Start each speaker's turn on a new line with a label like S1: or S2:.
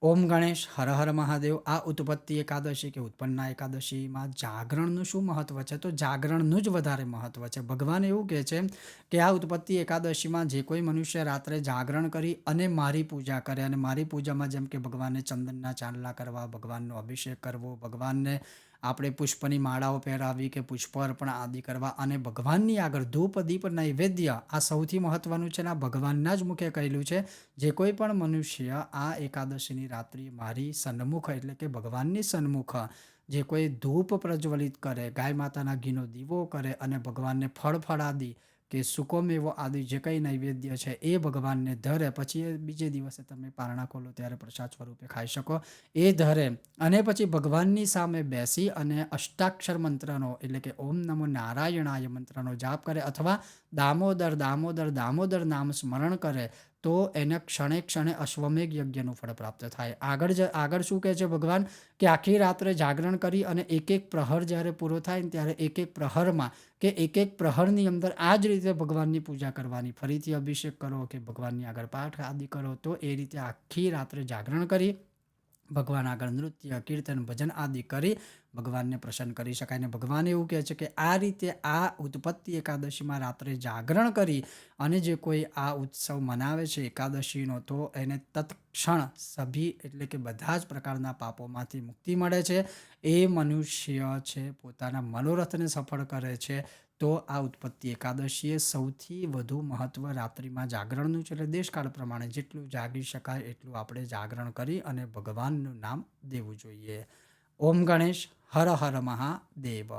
S1: ઓમ ગણેશ હર હર મહાદેવ. આ ઉત્પત્તિ એકાદશી કે ઉત્પન્ના એકાદશીમાં જાગરણનું શું મહત્વ છે? તો જાગરણનું જ વધારે મહત્વ છે. ભગવાન એવું કહે છે કે આ ઉત્પત્તિ એકાદશીમાં જે કોઈ મનુષ્ય રાત્રે જાગરણ કરી અને મારી પૂજા કરે, અને મારી પૂજામાં જેમ કે ભગવાનને ચંદનના ચાંદલા કરવા, ભગવાનનો અભિષેક કરવો, ભગવાનને આપણે પુષ્પની માળાઓ પહેરાવી કે પુષ્પ અર્પણ આદિ કરવા, અને ભગવાનની આગળ ધૂપ દીપ નૈવેદ્ય, આ સૌથી મહત્વનું છે ને આ ભગવાનના જ મુખે કહેલું છે. જે કોઈ પણ મનુષ્ય આ એકાદશીની રાત્રિ મારી સન્મુખ એટલે કે ભગવાનની સન્મુખ જે કોઈ ધૂપ પ્રજ્વલિત કરે, ગાય માતાના ઘીનો દીવો કરે અને ભગવાનને ફળ ફળાદિ કે સૂકો મેવો આદિ જે કંઈ નૈવેદ્ય છે એ ભગવાનને ધરે, પછી એ બીજે દિવસે તમે પારણા ખોલો ત્યારે પ્રસાદ સ્વરૂપે ખાઈ શકો. એ ધરે અને પછી ભગવાનની સામે બેસી અને અષ્ટાક્ષર મંત્રનો એટલે કે ઓમ નમો નારાયણાય મંત્રનો જાપ કરે, અથવા દામોદર દામોદર દામોદર નામ સ્મરણ કરે, તો એને ક્ષણે ક્ષણે અશ્વમેઘ યજ્ઞનું ફળ પ્રાપ્ત થાય. આગળ શું કહે છે ભગવાન કે આખી રાત્રે જાગરણ કરી અને એક એક પ્રહર જ્યારે પૂરો થાય ને ત્યારે એક એક પ્રહરમાં કે એક એક પ્રહરની અંદર આ જ રીતે ભગવાનની પૂજા કરવાની. ફરીથી અભિષેક કરો કે ભગવાનની આગળ પાઠ આદિ કરો, તો એ રીતે આખી રાત્રે જાગરણ કરી ભગવાન આગળ નૃત્ય કીર્તન ભજન આદિ કરી ભગવાનને પ્રસન્ન કરી શકાય. ને ભગવાન એવું કહે છે કે આ રીતે આ ઉત્પત્તિ એકાદશીમાં રાત્રે જાગરણ કરી અને જે કોઈ આ ઉત્સવ મનાવે છે એકાદશીનો, તો એને તત્ક્ષણ સભી એટલે કે બધા જ પ્રકારના પાપોમાંથી મુક્તિ મળે છે. એ મનુષ્ય છે પોતાના મનોરથને સફળ કરે છે. તો આ ઉત્પત્તિ એકાદશીએ સૌથી વધુ મહત્ત્વ રાત્રિમાં જાગરણનું છે. એટલે દેશકાળ પ્રમાણે જેટલું જાગી શકાય એટલું આપણે જાગરણ કરી અને ભગવાનનું નામ દેવું જોઈએ. ઓમ ગણેશ હર હર મહાદેવ.